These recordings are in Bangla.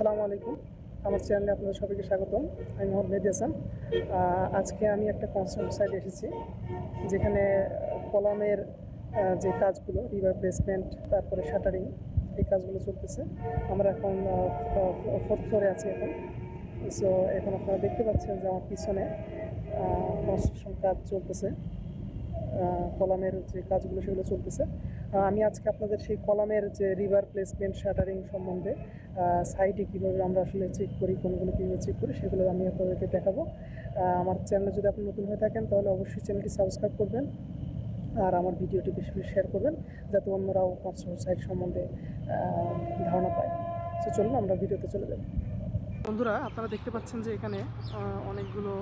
আসসালামু আলাইকুম। আমার চ্যানেলে আপনাদের সবাইকে স্বাগতম। আমি মাহাদি হাসান। আজকে আমি একটা কনস্ট্রাকশন সাইটে এসেছি, যেখানে কলামের যে কাজগুলো, রিভার প্লেসমেন্ট, তারপরে শাটারিং, এই কাজগুলো চলতেছে। আমরা এখন ফোর্থ ফ্লোরে আছি এখন। সো এখন আপনারা দেখতে পাচ্ছেন যে আমার পিছনে কনস্ট্রাকশন কাজ চলতেছে, কলামের যে কাজগুলো সেগুলো চলতেছে। আমি আজকে আপনাদের সেই কলামের যে রিভার প্লেসমেন্ট, শাটারিং সম্বন্ধে, সাইটে কীভাবে আমরা আসলে চেক করি, কোনগুলো কীভাবে চেক করি, সেগুলো আমি আপনাদেরকে দেখাবো। আমার চ্যানেলে যদি আপনি নতুন হয়ে থাকেন তাহলে অবশ্যই চ্যানেলটি সাবস্ক্রাইব করবেন আর আমার ভিডিওটি বেশি বেশি শেয়ার করবেন, যাতে অন্যরাও কনস্ট্রাকশন সাইট সম্বন্ধে ধারণা পায়। তো চলুন আমরা ভিডিওতে চলে যাই। বন্ধুরা, আপনারা দেখতে পাচ্ছেন যে এখানে অনেকগুলো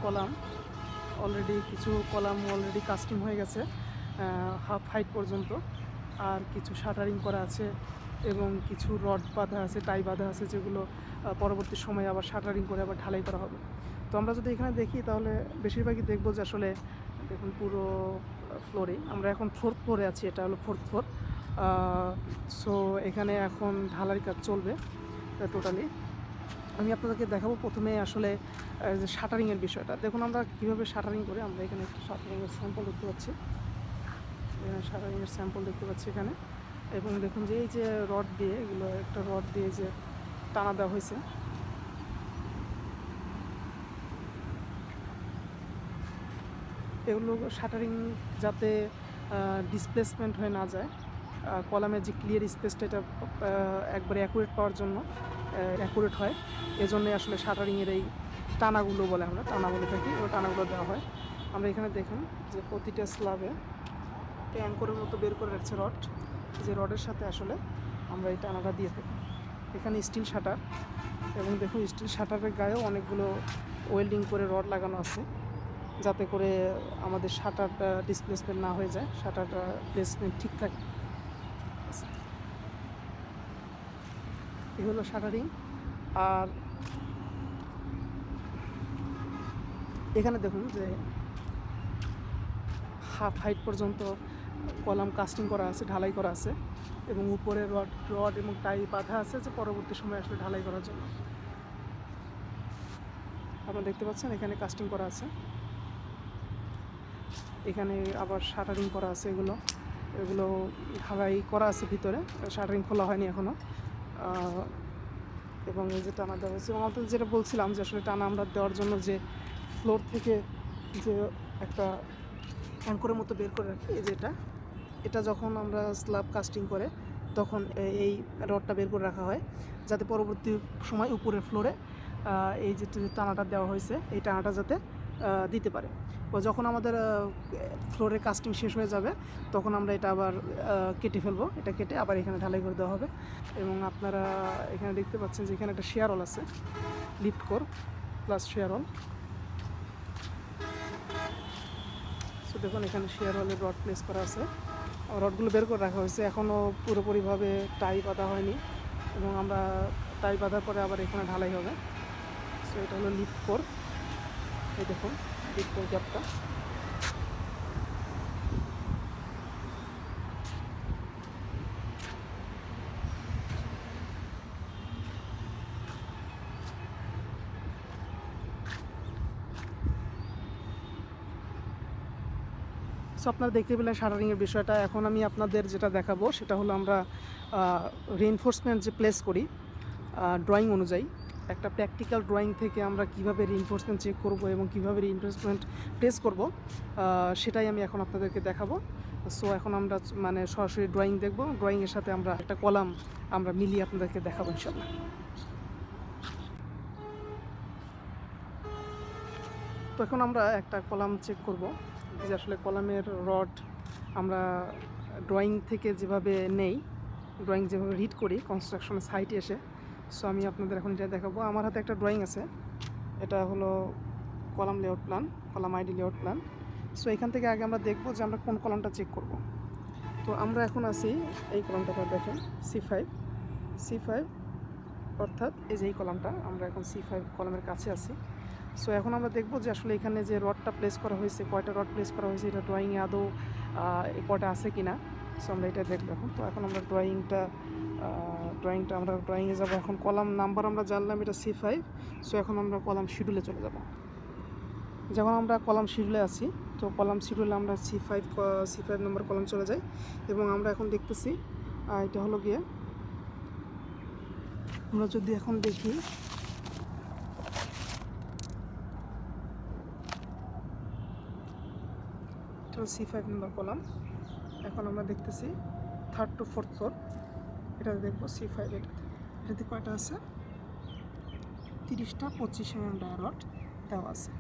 কলাম, কিছু কলাম অলরেডি কাস্টিং হয়ে গেছে হাফ হাইট পর্যন্ত, আর কিছু শাটারিং করা আছে এবং কিছু রড বাঁধা আছে, টাই বাঁধা আছে, যেগুলো পরবর্তী সময়ে আবার শাটারিং করে আবার ঢালাই করা হবে। তো আমরা যদি এখানে দেখি তাহলে বেশিরভাগই দেখবো যে আসলে দেখুন পুরো ফ্লোরেই, আমরা এখন ফোর্থ ফ্লোরে আছি, এটা হলো ফোর্থ ফ্লোর। সো এখানে এখন ঢালাই কাজ চলবে টোটালি। আমি আপনাদেরকে দেখাবো প্রথমে আসলে যে শাটারিংয়ের বিষয়টা। দেখুন আমরা কীভাবে শাটারিং করি। আমরা এখানে একটা শাটারিংয়ের স্যাম্পল দেখতে পাচ্ছি, এখানে। এবং দেখুন যে এই যে রড দিয়ে, এগুলো একটা রড দিয়ে যে টানা দেওয়া হয়েছে, এগুলো শাটারিং যাতে ডিসপ্লেসমেন্ট হয়ে না যায়, কলামের যে ক্লিয়ার স্পেসটা এটা একবারে অ্যাকুরেট পাওয়ার জন্য, অ্যাকুরেট হয়, এজন্যই আসলে শাটারিংয়ের এই টানাগুলো বলে, আমরা টানা বলে থাকি, ওই টানাগুলো দেওয়া হয়। আমরা এখানে দেখুন যে প্রতিটা স্ল্যাবে অ্যাঙ্করের মতো বের করে রাখছে রড, যে রডের সাথে আসলে আমরা এই টানাটা দিয়ে থাকি। এখানে স্টিল শাটার, এবং দেখুন স্টিল শাটারের গায়েও অনেকগুলো ওয়েল্ডিং করে রড লাগানো আছে, যাতে করে আমাদের শাটারটা ডিসপ্লেসমেন্ট না হয়ে যায়, শাটারটা প্লেসমেন্ট ঠিক থাকে। এই হলো শাটারিং। আর এখানে দেখুন যে হাফ হাইট পর্যন্ত কলাম কাস্টিং করা আছে, ঢালাই করা আছে, এবং উপরে রড এবং টাই বাঁধা আছে, যে পরবর্তী সময় আসলে ঢালাই করার জন্য। আপনারা দেখতে পাচ্ছেন এখানে কাস্টিং করা আছে, এখানে আবার শাটারিং করা আছে, এগুলো ঢালাই করা আছে ভিতরে, শাটারিং খোলা হয়নি এখনও। এবং এই যে টানা দেওয়া হয়েছে, এবং আপনাদের যেটা বলছিলাম যে আসলে টানা আমরা দেওয়ার জন্য যে ফ্লোর থেকে যে একটা অ্যাঙ্করের মতো বের করে রাখি, এই যে এটা যখন আমরা স্ল্যাব কাস্টিং করে তখন এই রডটা বের করে রাখা হয়, যাতে পরবর্তী সময় উপরের ফ্লোরে এই যে টানাটা দেওয়া হয়েছে, এই টানাটা যাতে দিতে পারে। তো যখন আমাদের ফ্লোরে কাস্টিং শেষ হয়ে যাবে তখন আমরা এটা আবার কেটে ফেলবো, এটা কেটে আবার এখানে ঢালাই করে দেওয়া হবে। এবং আপনারা এখানে দেখতে পাচ্ছেন যে এখানে একটা শেয়ার হল আছে, লিফট কোর প্লাস শেয়ার হল। তো দেখুন এখানে শেয়ার হলের রড প্লেস করা আছে, রডগুলো বের করে রাখা হয়েছে, এখনও পুরোপুরিভাবে টাই বাঁধা হয়নি, এবং আমরা টাই বাঁধার পরে আবার এখানে ঢালাই হবে। সো এটা হলো লিফট কোর, এই দেখুন লিফট কোর গ্যাপটা। সো আপনারা দেখতে পেলেন শাটারিংয়ের বিষয়টা। এখন আমি আপনাদের যেটা দেখাবো সেটা হলো আমরা রিইনফোর্সমেন্ট যে প্লেস করি ড্রয়িং অনুযায়ী, একটা প্র্যাকটিক্যাল ড্রয়িং থেকে আমরা কিভাবে রিইনফোর্সমেন্ট চেক করব এবং কিভাবে রিইনফোর্সমেন্ট প্লেস করব, সেটাই আমি এখন আপনাদেরকে দেখাবো। সো এখন আমরা সরাসরি ড্রয়িং দেখব, ড্রয়িংয়ের সাথে আমরা একটা কলাম আমরা মিলিয়ে আপনাদেরকে দেখাবো ইনশাআল্লাহ। তো এখন আমরা একটা কলাম চেক করব, যে আসলে কলামের রড আমরা ড্রয়িং থেকে যেভাবে নেই, ড্রয়িং যেভাবে রিড করি কনস্ট্রাকশনের সাইটে এসে। সো আমি আপনাদের এখন এটা দেখাবো। আমার হাতে একটা ড্রয়িং আছে, এটা হলো column layout plan, column ID layout plan. So এখান থেকে আগে আমরা দেখব যে আমরা কোন কলামটা চেক করব। তো আমরা এখন আছি এই কলামটা, দেখেন C5, অর্থাৎ এই যে এই কলামটা, আমরা এখন C5 কলামের কাছে আছি। সো এখন আমরা দেখব যে আসলে এখানে যে রডটা প্লেস করা হয়েছে, কয়টা রড প্লেস করা হয়েছে, এটা ড্রয়িংয়ে আদৌ কয়টা আছে কি না। সো আমরা এটা দেখবো এখন। তো এখন আমরা ড্রয়িংটা আমরা ড্রয়িংয়ে যাবো। এখন কলাম নাম্বার আমরা জানলাম এটা C5। সো এখন আমরা কলাম শিডিউলে চলে যাব। যখন আমরা কলাম শিডিউলে আছি, তো কলাম শিডিউলে আমরা C5 নম্বর কলাম চলে যাই এবং আমরা এখন দেখতেছি এটা হলো গিয়ে, আমরা যদি এখন দেখি এটা C5 নম্বর কলাম। এখন আমরা দেখতেছি 3rd to 4th ফ্লোর, এটা দেখবো C5। এটাতে কয়টা আছে? 30টা 25 mm ডায়া রড দেওয়া আছে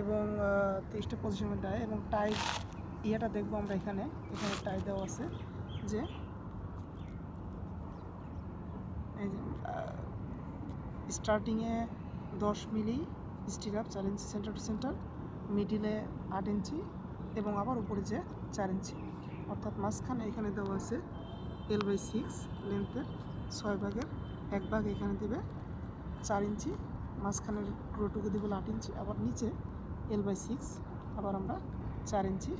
এবং 30টা 25 mm ডায়া এবং টাই ইয়েটা দেখবো আমরা এখানে টাই দেওয়া আছে যে এই যে স্টার্টিংয়ে 10 মিলি স্টিরাপ 4 ইঞ্চি সেন্টার টু সেন্টার, মিডিলে 8 ইঞ্চি এবং আবার উপরে যে 4 ইঞ্চি, অর্থাৎ মাঝখানে এখানে দেওয়া আছে L/6 লেন্থের 6 ভাগের 1 ভাগ এখানে দেবে 4 ইঞ্চি, মাঝখানের পুরোটুকু দেবে 8 ইঞ্চি, আবার নিচে L/6 আবার আমরা 4 ইঞ্চি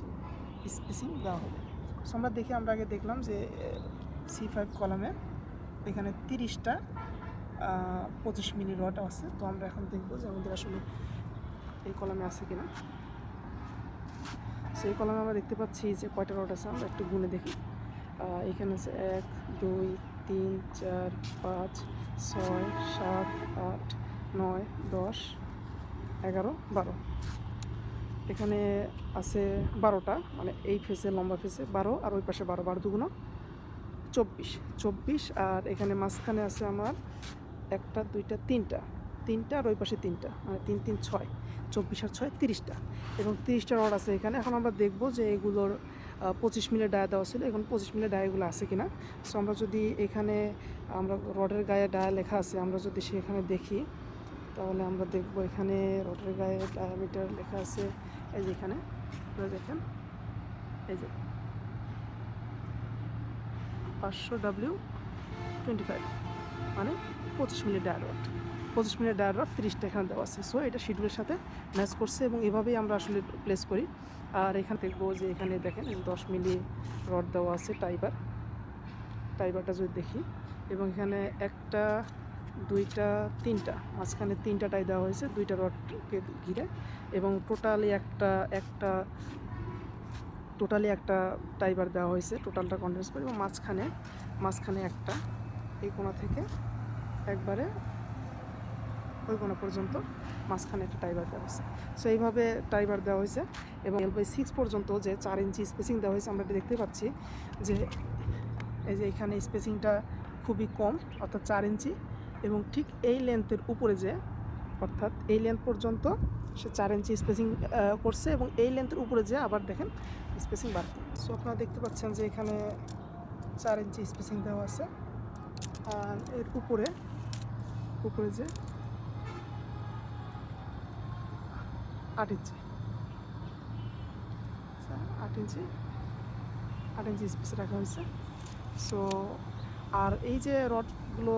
স্পেসিং দেওয়া হবে। সো আমরা আগে দেখলাম যে C5 কলামে এখানে 30টা 25 মিলি রড আছে। তো আমরা এখন দেখবো যে আমাদের আসলে এই কলামে আছে কিনা। সেই কলামে আমরা দেখতে পাচ্ছি যে কয়টা রড আছে, আমরা একটু গুনে দেখি। এখানে আছে 1 2 3 4 5 6 7 8 9 10 11 12। এখানে আছে 12টা, মানে এই ফেসে লম্বা ফেসে 12 আর ওই পাশে 12 দুগুণ 24। আর এখানে মাঝখানে আছে আমার 1টা 2টা 3টা আর ওই পাশে 3টা, মানে 3 3 6, 24 আর 6 30টা এবং 30টা রড আছে এখানে। এখন আমরা দেখব যে এগুলোর 25 মিলি ডায়া দেওয়া ছিল, এখন 25 মিলি ডায়াগুলো আছে কিনা। সো আমরা যদি এখানে আমরা রডের গায়ে ডায়া লেখা আছে, আমরা যদি সেখানে দেখি তাহলে আমরা দেখব এখানে রডের গায়ে ডায়ামিটার লেখা আছে। এই যে এখানে আপনারা দেখেন, এই যে 500W25, মানে 25 মিলি ডায়া রড, 25 মিলি ডায়া রড 30টা এখানে দেওয়া আছে। সো এটা শিডিউলের সাথে ম্যাচ করছে এবং এভাবেই আমরা আসলে প্লেস করি। আর এখানে দেখবো যে এখানে দেখেন 10 মিলি রড দেওয়া আছে টাইবারটা যদি দেখি, এবং এখানে 1টা 2টা 3টা, মাঝখানে 3টা টাই দেওয়া হয়েছে 2টা রডকে ঘিরে, এবং টোটালি একটা টাইবার দেওয়া হয়েছে, টোটালটা কন্ডেন্স করে, এবং মাঝখানে একটা এই কোণা থেকে একবারে ওই কোণা পর্যন্ত মাঝখানে একটা টাইবার দেওয়া হয়েছে। সো এইভাবে টাইবার দেওয়া হয়েছে এবং L/6 পর্যন্ত যে 4 ইঞ্চি স্পেসিং দেওয়া হয়েছে, আমরা দেখতে পাচ্ছি যে এই যে এখানে স্পেসিংটা খুবই কম, অর্থাৎ 4 ইঞ্চি, এবং ঠিক এই লেন্থের উপরে যে, অর্থাৎ এই লেন্থ পর্যন্ত সে 4 ইঞ্চি স্পেসিং করছে এবং এই লেন্থের উপরে যে আবার দেখেন স্পেসিং বাড়তি। সো আপনারা দেখতে পাচ্ছেন যে এখানে 4 ইঞ্চি স্পেসিং দেওয়া আছে, আর এর উপরে যে 8 ইঞ্চি 8 ইঞ্চি স্পেসে রাখা হয়েছে। সো আর এই যে রডগুলো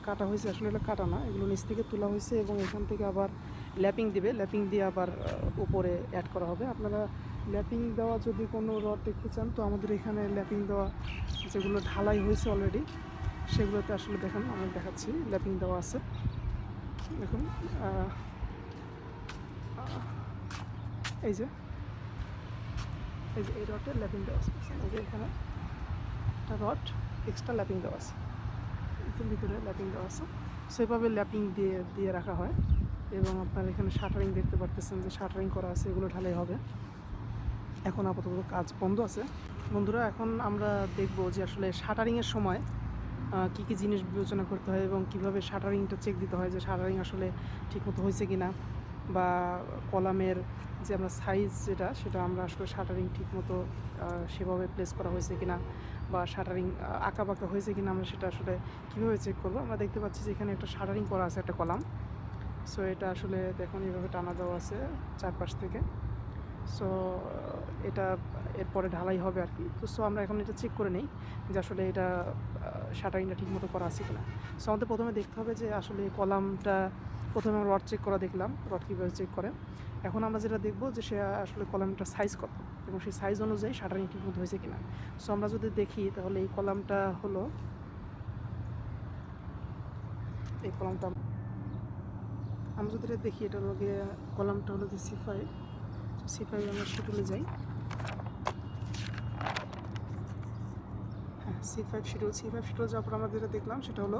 কাটা হয়েছে, আসলে এটা কাটা না, এগুলো নিচ থেকে তোলা হয়েছে এবং এখান থেকে আবার ল্যাপিং দিয়ে আবার উপরে অ্যাড করা হবে। আপনারা ল্যাপিং দেওয়া যদি কোনো রড দেখতে চান, তো আমাদের এখানে ল্যাপিং দেওয়া যেগুলো ঢালাই হয়েছে অলরেডি, সেগুলোতে আসলে দেখেন আমি দেখাচ্ছি, ল্যাপিং দেওয়া আছে। দেখুন এই যে এই রডে ল্যাপিং দেওয়া আছে, এই যে এখানে একটা রড এক্সট্রা ল্যাপিং দেওয়া আছে, ভিতরে ল্যাপিং দেওয়া আছে। সেভাবে ল্যাপিং দিয়ে রাখা হয়। এবং আপনার এখানে শাটারিং দেখতে পারতেছেন যে শাটারিং করা আছে, এগুলো ঢালাই হবে। এখন আপাতত কাজ বন্ধ আছে। বন্ধুরা, এখন আমরা দেখব যে আসলে শাটারিংয়ের সময় কী কী জিনিস বিবেচনা করতে হয় এবং কীভাবে শাটারিংটা চেক দিতে হয় যে শাটারিং আসলে ঠিকমতো হয়েছে কিনা, বা কলামের যে আমরা সাইজ সেটা আমরা আসলে শাটারিং ঠিকমতো সেভাবে প্লেস করা হয়েছে কিনা, বা শাটারিং আঁকাবাঁকা হয়েছে কিনা, আমরা সেটা আসলে কীভাবে চেক করবো। আমরা দেখতে পাচ্ছি যে এখানে একটা শাটারিং করা আছে একটা কলাম। সো এটা আসলে দেখুন এইভাবে টানা দেওয়া আছে চারপাশ থেকে। সো এটা এরপরে ঢালাই হবে আর কি। তো আমরা এখন এটা চেক করে নিই যে আসলে এটা শাটারিংটা ঠিকমতো করা আছে কিনা। সো আমাদের প্রথমে দেখতে হবে যে আসলে কলামটা, প্রথমে আমরা রড চেক করা দেখলাম, রড কীভাবে চেক করে। এখন আমরা যেটা দেখবো যে সে আসলে কলামটার সাইজ কত। এবং সেই সাইজ অনুযায়ী শাটারিং ঠিকমতো হয়েছে কিনা। সো আমরা যদি দেখি তাহলে এই কলামটা হলো, এই কলামটা আমরা যদি এটা দেখি, এটা হলো গিয়ে কলামটা হলো যে C5 আমরা শিডিউলে যাই। হ্যাঁ, C5 শিডিউল যাওয়ার পর আমরা যেটা দেখলাম সেটা হলো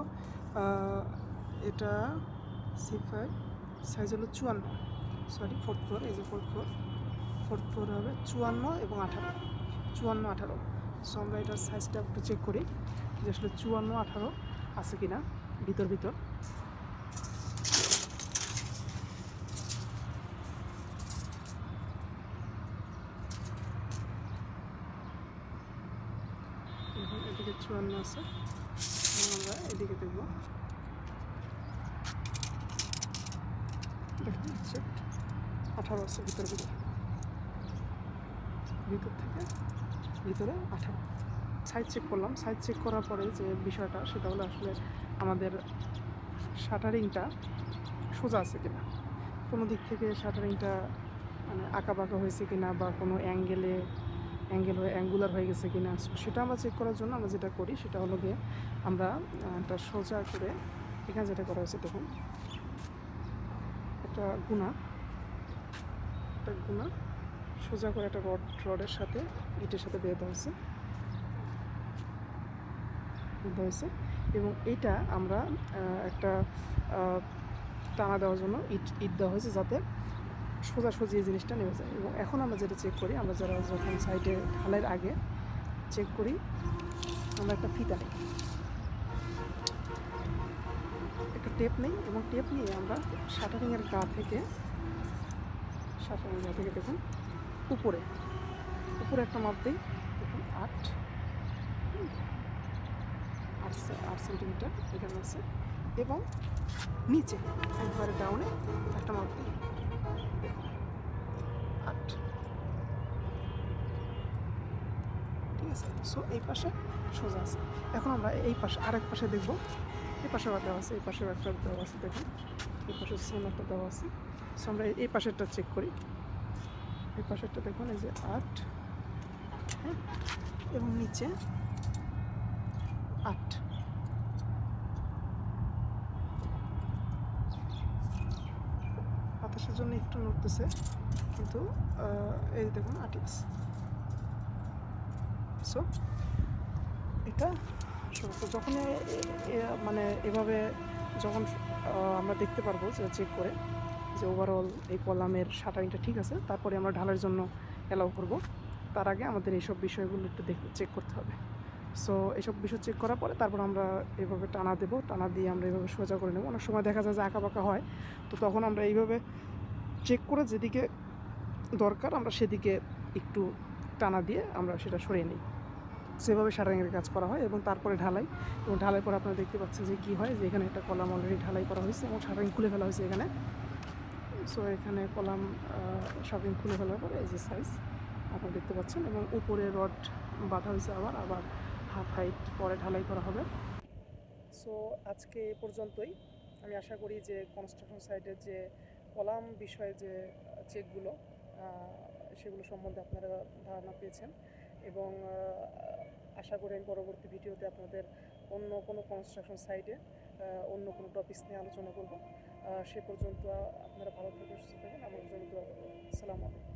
এটা C5 সাইজ হলো 54, ফোর্থ ফ্লোর, এই যে ফোর্থ ফ্লোর হবে 54 এবং 18। সো আমরা এটার সাইজটা একটু চেক করি যে আসলে 54-18 আছে কিনা ভিতর। এদিকে 54 আছে, আমরা এদিকে দেখব, দেখুন 18 আছে ভিতর থেকে ভিতরে 18। সাইজ চেক করলাম, সাইজ চেক করার পরে যে বিষয়টা সেটা হলো আসলে আমাদের শাটারিংটা সোজা আছে কিনা, কোনো দিক থেকে শাটারিংটা মানে আঁকাবাঁকা হয়েছে কিনা বা কোনো অ্যাঙ্গুলার হয়ে গেছে কিনা, সেটা আমরা চেক করার জন্য আমরা যেটা করি সেটা হলো গিয়ে আমরা একটা সোজা করে এখানে যেটা করা হয়েছে দেখুন, একটা গুণা সোজা করে একটা রডের সাথে ইটের সাথে বেঁধে দেওয়া হয়েছে এবং এইটা আমরা একটা টানা দেওয়ার জন্য ইট দেওয়া হয়েছে যাতে সোজাসুজি এই জিনিসটা নেমে যায়। এবং এখন আমরা যেটা চেক করি, আমরা যারা যখন সাইডে ঢালাইয়ের আগে চেক করি, আমরা একটা ফিতা নিই, একটা টেপ নিই এবং টেপ নিয়ে আমরা শাটারিংয়ের গা থেকে দেখুন উপরে একটা মাপ দিই, দেখুন 8 সেন্টিমিটার এখানে আছে এবং নিচে একবারে ডাউনে একটা মাপ দিই, দেখুন 8। ঠিক আছে, সো এই পাশে সোজা আছে। এখন আমরা এই পাশে আরেক পাশে দেখব, এই পাশেও দেওয়া আছে, এই পাশেও একটা দেওয়া আছে, দেখুন এই পাশে সেম একটা দেওয়া আছে। সো আমরা এই পাশেরটা চেক করি, এই পাশেরটা দেখুন এই যে 8, হ্যাঁ, এবং নিচে 8। বাতাসের জন্য একটু নড়তেছে কিন্তু এই দেখুন 8 ইঞ্চ। সো এটা যখন মানে এভাবে যখন আমরা দেখতে পারবো যে চেক করে যে ওভারঅল এই কলামের শাটারিংটা ঠিক আছে, তারপরে আমরা ঢালার জন্য অ্যালাউ করব। তার আগে আমাদের এইসব বিষয়গুলো একটু চেক করতে হবে। সো এইসব বিষয় চেক করার পরে তারপর আমরা এইভাবে টানা দেবো, টানা দিয়ে আমরা এইভাবে সোজা করে নেবো। অনেক সময় দেখা যায় যে আঁকাবাঁকা হয়, তো তখন আমরা এইভাবে চেক করে যেদিকে দরকার আমরা সেদিকে একটু টানা দিয়ে আমরা সেটা সরিয়ে নিই। সেভাবে শাটারিংয়ের কাজ করা হয় এবং তারপরে ঢালাই, এবং ঢালাই পরে আপনারা দেখতে পাচ্ছেন যে কী হয়, যে এখানে একটা কলাম অলরেডি ঢালাই করা হয়েছে এবং শাটারিং খুলে ফেলা হয়েছে এখানে। সো এখানে কলাম শাটারিং খুলে ফেলার পরে এই যে সাইজ আপনারা দেখতে পাচ্ছেন, এবং উপরে রড বাঁধা হয়েছে, আবার হাফ হাইট পরে ঢালাই করা হবে। সো আজকে এ পর্যন্তই। আমি আশা করি যে কনস্ট্রাকশন সাইটের যে কলাম বিষয়ে যে চেকগুলো সেগুলো সম্বন্ধে আপনারা ধারণা পেয়েছেন, এবং আশা করি আমি পরবর্তী ভিডিওতে আপনাদের অন্য কোনো কনস্ট্রাকশন সাইটে অন্য কোনো টপিকস নিয়ে আলোচনা করব। সে পর্যন্ত আপনারা ভালো থাকবেন, সুস্থ থাকবেন, আমার জন্য দোয়া করবেন। আসসালামু আলাইকুম।